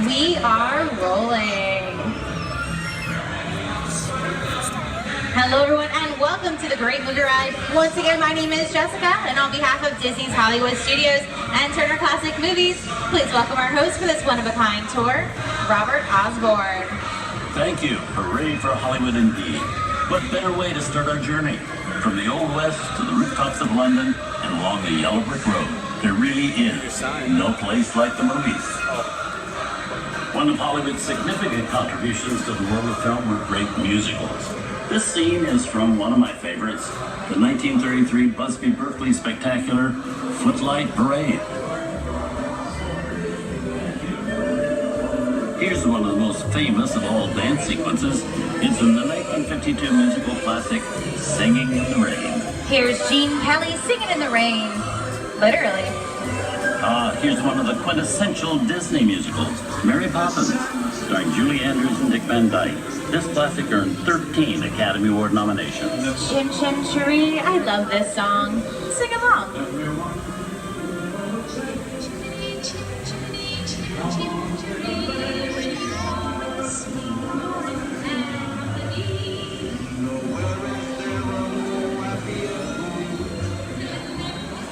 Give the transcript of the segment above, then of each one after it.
We are rolling. Hello everyone and welcome to the Great Movie Ride. Once again, my name is Jessica and on behalf of Disney's Hollywood Studios and Turner Classic Movies, please welcome our host for this one-of-a-kind tour, Robert Osborne. Thank you. Hooray for Hollywood indeed. What better way to start our journey? From the Old West to the rooftops of London and along the yellow brick road, there really is no place like the movies. One of Hollywood's significant contributions to the world of film were great musicals. This scene is from one of my favorites, the 1933 Busby Berkeley spectacular Footlight Parade. Here's one of the most famous of all dance sequences. It's in the 1952 musical classic Singing in the Rain. Here's Gene Kelly singing in the rain. Literally. Here's one of the quintessential Disney musicals, Mary Poppins, starring Julie Andrews and Dick Van Dyke. This classic earned 13 Academy Award nominations. Chim Chim Cheree, I love this song. Sing along.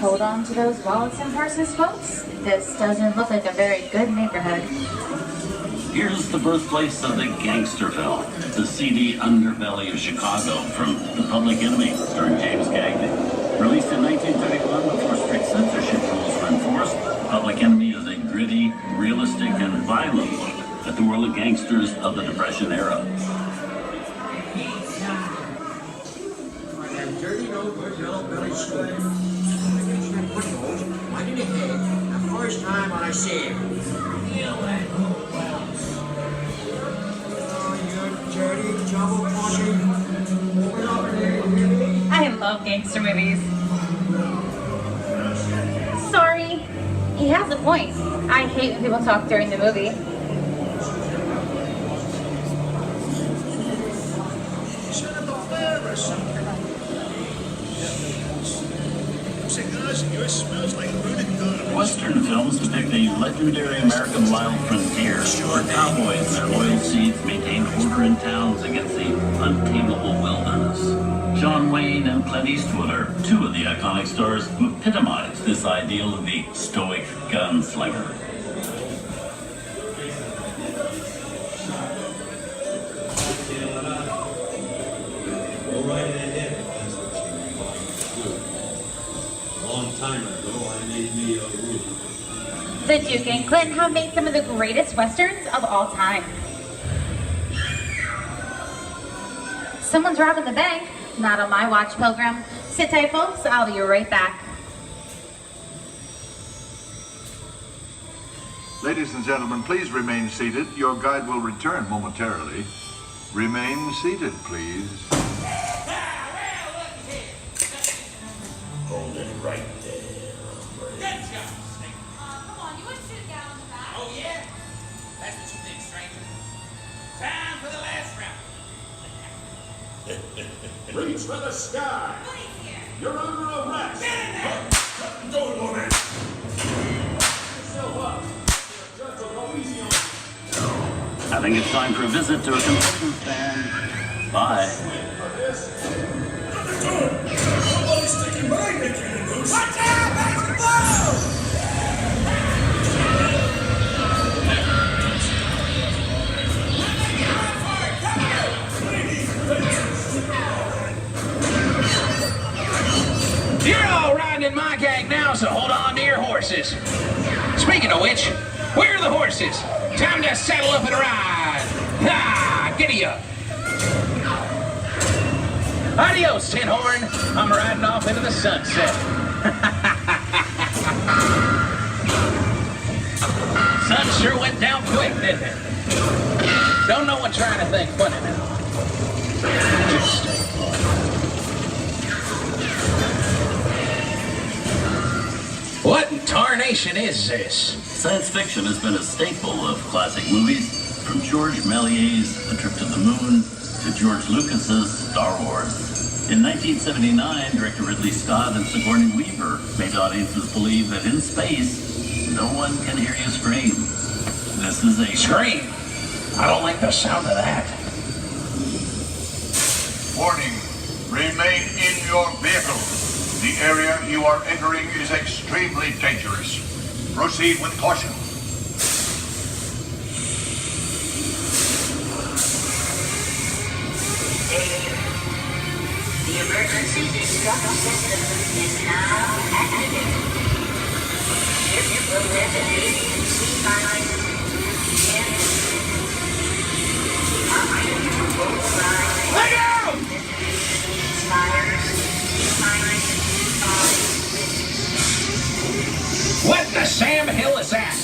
Hold on to those wallets and purses, folks. This doesn't look like a very good neighborhood. Here's the birthplace of the gangster film, the seedy underbelly of Chicago from The Public Enemy, starring James Cagney. Released in 1931 before strict censorship rules were enforced, Public Enemy is a gritty, realistic, and violent look at the world of gangsters of the Depression era. Dirty old good yellow belly scoop. Right in the head, the first time I see him. I love gangster movies. Sorry, he has a point. I hate when people talk during the movie. Western films depict a legendary American wild frontier where cowboys and their loyal steeds maintain order in towns against the untamable wilderness. John Wayne and Clint Eastwood are two of the iconic stars who epitomize this ideal of the stoic gunslinger. The Duke and Clinton have made some of the greatest westerns of all time. Someone's robbing the bank. Not on my watch, Pilgrim. Sit tight, folks. I'll be right back. Ladies and gentlemen, please remain seated. Your guide will return momentarily. Remain seated, please. Hold it right there. Good job, Snake. Come on, you want to sit down in the back? Oh, yeah? That's what you think, stranger. Time for the last round. Reach for the sky. Goodies here. You're under arrest. Get in there. Don't go there. Yourself up. Just a go easy on you. I think it's time for a visit to a concession stand. Bye. Somebody's sticking behind me, Cannon Goose. Watch out! Back to the ball! You're all riding in my gang now, so hold on to your horses. Speaking of which, where are the horses? Time to saddle up and ride. Ah, giddy up. Adios, Tin Horn. I'm riding off into the sunset. Sun sure went down quick, didn't it? Don't know what trying to think funny now. Just stay calm. What in tarnation is this? Science fiction has been a staple of classic movies, from George Méliès's A Trip to the Moon to George Lucas's Star Wars. In 1979, director Ridley Scott and Sigourney Weaver made audiences believe that in space, no one can hear you scream. This is a Scream. I don't like the sound of that. Warning. Remain in your vehicle. The area you are entering is extremely dangerous. Proceed with caution. The emergency destruct system is now activated. Ship will detonate in C-minus 10. Option to override. Let go! Expires C-minus 5. What in the Sam Hill is that?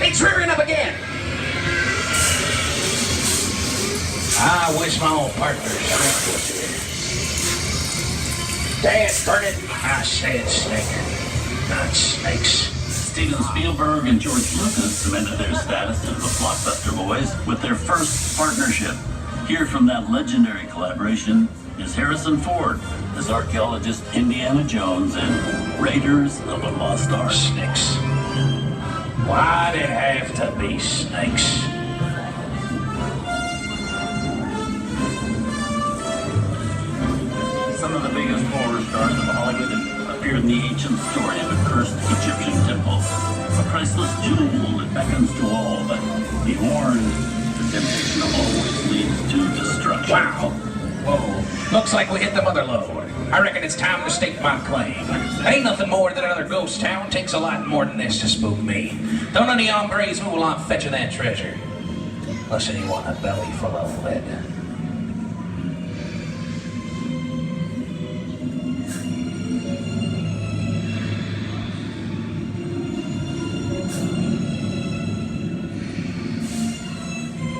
It's rearing up again. I wish my old partner's strength was here. Dad, burn it. I said snake, not snakes. Steven Spielberg and George Lucas cemented their status as the blockbuster boys with their first partnership. Here from that legendary collaboration is Harrison Ford as archaeologist Indiana Jones in Raiders of the Lost Ark. Snakes. Why'd it have to be snakes? Some of the biggest horror stars of Hollywood have appeared in the ancient story of a cursed Egyptian temple. A priceless jewel that beckons to all, but be warned, the temptation always leads to destruction. Wow. Whoa. Looks like we hit the mother lode. I reckon it's time to stake my claim. Ain't nothing more than another ghost town. Takes a lot more than this to spook me. Don't any hombres move along fetching that treasure. Unless they want a belly full of lead.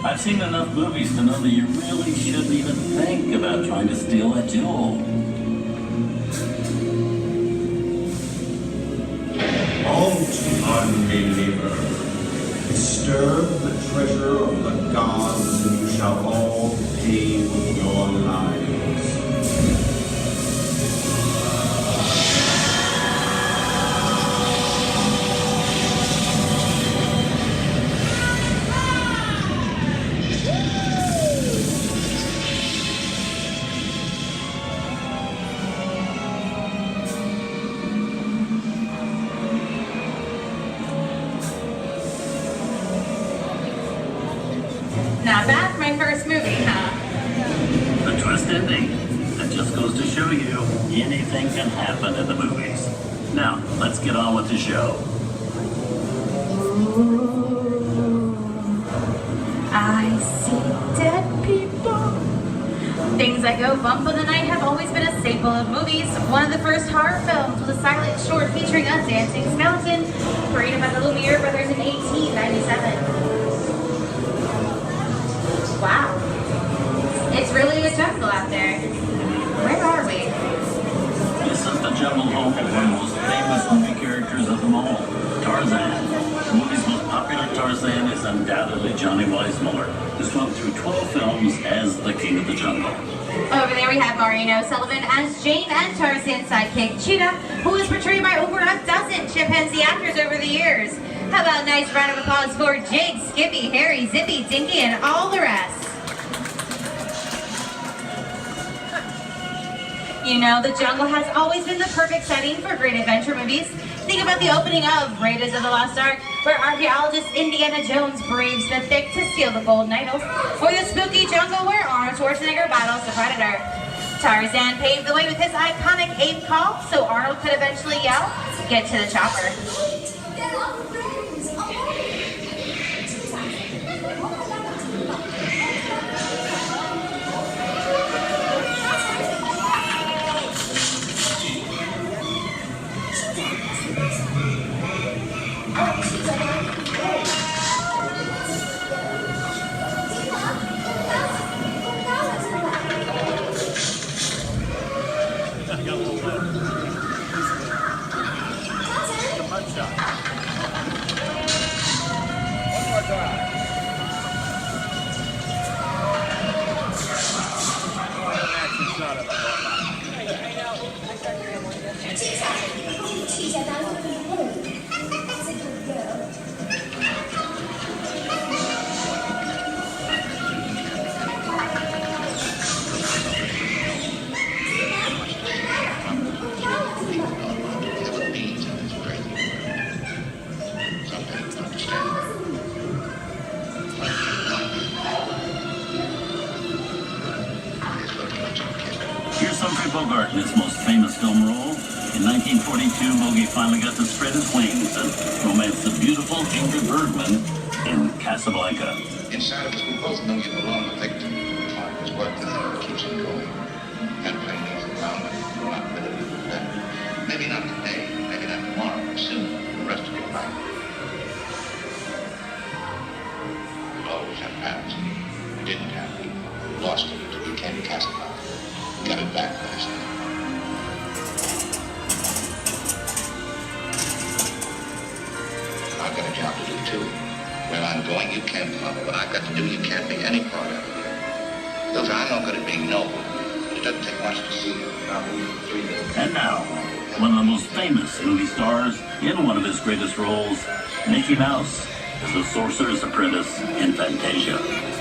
I've seen enough movies to know that you really shouldn't even think about trying to steal a jewel. Don't, unbeliever. Disturb the treasure of the gods, and you shall all pay with your lives. Not bad for my first movie, huh? The twist ending. That just goes to show you anything can happen in the movies. Now, let's get on with the show. I see dead people. Things that go bump in the night have always been a staple of movies. One of the first horror films was a silent short featuring a dancing skeleton, created by the Lumiere brothers in 1897. Wow. It's really a jungle out there. Where are we? This is the jungle home of one of the most famous movie characters of them all, Tarzan. The movie's most popular Tarzan is undoubtedly Johnny Weissmuller, who swung through 12 films as the King of the Jungle. Over there we have Maureen O'Sullivan as Jane and Tarzan's sidekick Cheetah, who was portrayed by over a dozen chimpanzee actors over the years. How about a nice round of applause for Jig, Skippy, Harry, Zippy, Dinky, and all the rest. You know, the jungle has always been the perfect setting for great adventure movies. Think about the opening of Raiders of the Lost Ark, where archaeologist Indiana Jones braves the thick to steal the golden idols, or the spooky jungle where Arnold Schwarzenegger battles the Predator. Tarzan paved the way with his iconic ape call, so Arnold could eventually yell, "Get to the chopper." Get off the rings! film role. In 1942, Bogey finally got to spread his wings and romance the beautiful Ingrid Bergman in Casablanca. Inside of us, we both know you belong to victim. It's what keeps it going. Campaign North around it. We're not ready to do that. Maybe not today, maybe not tomorrow, but soon, the rest of your life. We'll always have past. We didn't have it. We lost it until we came to Casablanca. We got it back last night. I've got a job to do too. Where I'm going, you can't follow. What I've got to do, you can't be any part of it. Look, I'm not good at being noble. It doesn't take much to see you. And now, one of the most famous movie stars in one of his greatest roles, Mickey Mouse, is the Sorcerer's Apprentice in Fantasia.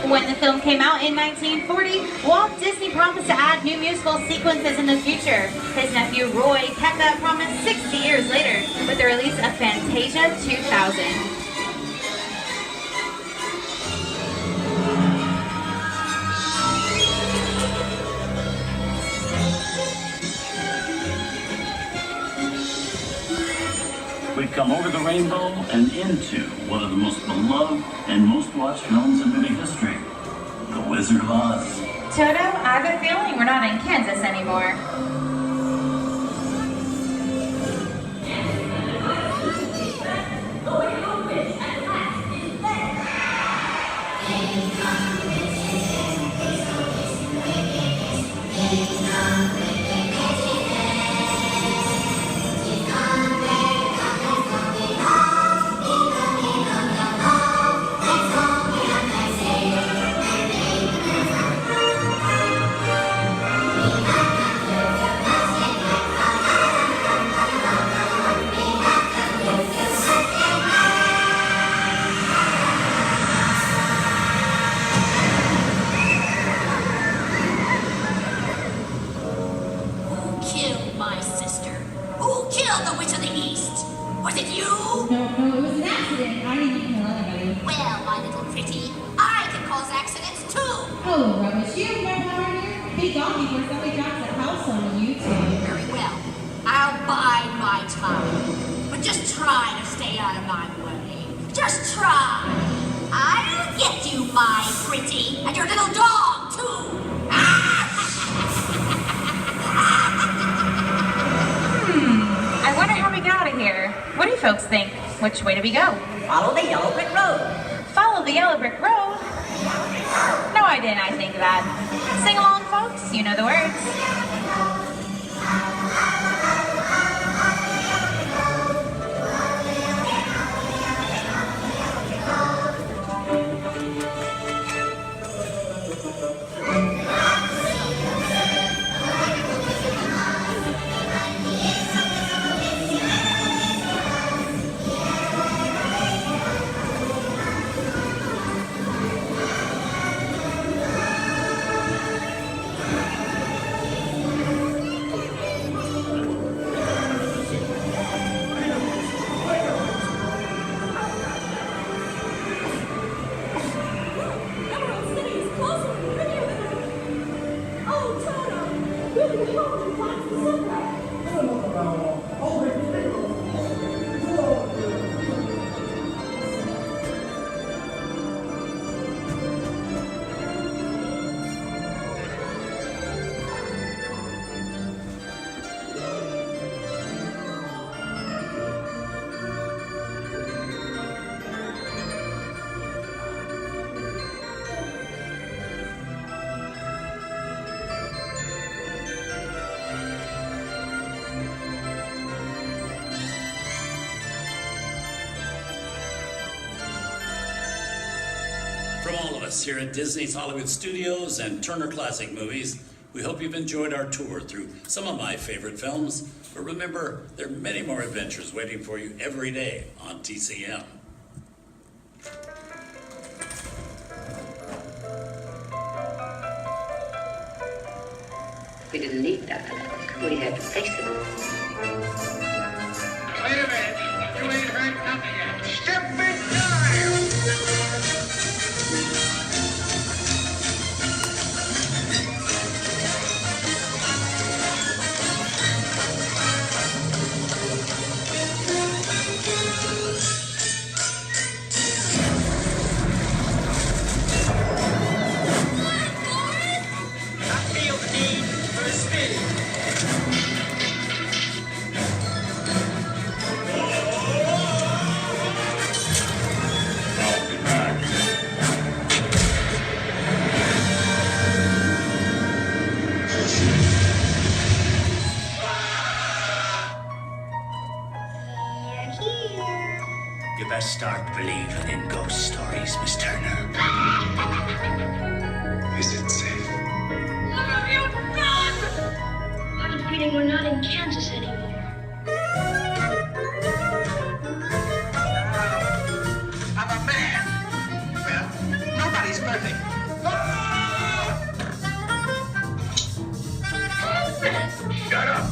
When the film came out in 1940, Walt Disney promised to add new musical sequences in the future. His nephew Roy kept that promise 60 years later with the release of Fantasia 2000. We've come over the rainbow and into one of the most beloved and most watched films in movie history, The Wizard of Oz. Toto, I have a feeling we're not in Kansas anymore. Oh, rubbish. You have no power here? Big dog before somebody drops a house on you two. Very well. I'll bide my time. But just try to stay out of my way. Just try. I'll get you, my pretty, and your little dog, too. I wonder how we get out of here. What do you folks think? Which way do we go? Follow the yellow brick road. Follow the yellow brick road? No, I didn't. I think that. Sing along, folks. You know the words. From all of us here at Disney's Hollywood Studios and Turner Classic Movies, we hope you've enjoyed our tour through some of my favorite films. But remember, there are many more adventures waiting for you every day on TCM. We didn't need that look. We had to face it. Wait a minute. You ain't heard nothing yet. Step in time! You best start believing in ghost stories, Miss Turner. Is it safe? What have you done? I have a feeling we're not in Kansas anymore. I'm a man. Well, nobody's perfect. Shut up!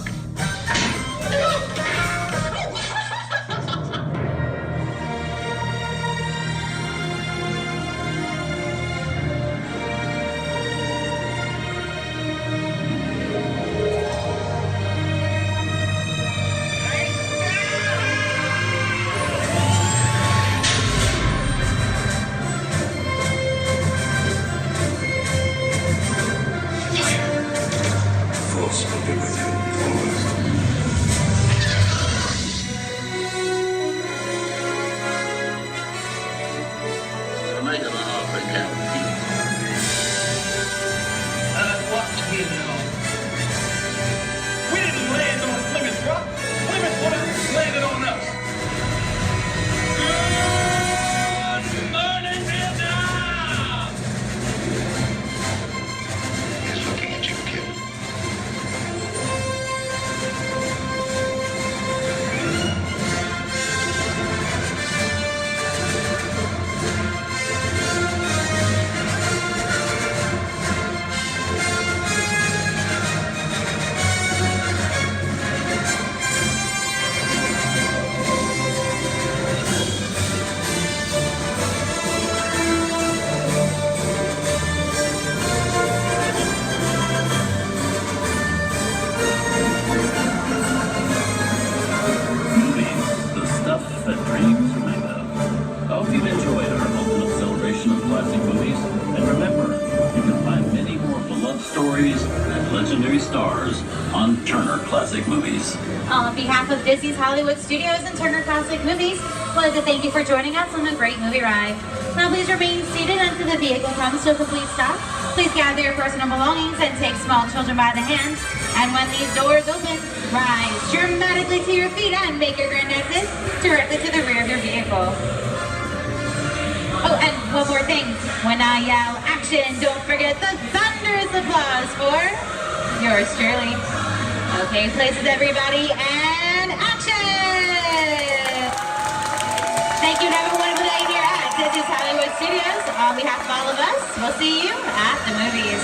Force will be with you always. We're making an offer, Captain. What do you know? We didn't land on Plymouth Rock. Plymouth would have landed on us. Good morning, Vietnam! He's looking at you, kid. Movies, the stuff that dreams are made of. I hope you've enjoyed our ultimate celebration of classic movies. And remember, you can find many more beloved stories and legendary stars on Turner Classic Movies. On behalf of Disney's Hollywood Studios and Turner Classic Movies, I'd like to thank you for joining us on a great movie ride. Now please remain seated until the vehicle comes to a complete stop. Please gather your personal belongings and take small children by the hand. And when these doors open, rise dramatically to your feet and make your grand exit directly to the rear of your vehicle. Oh, and one more thing. When I yell action, don't forget the thunderous applause for yours truly. Okay, places everybody, and action! Thank you to everyone for being here at Disney's Hollywood Studios. On behalf of all of us, we'll see you at the movies.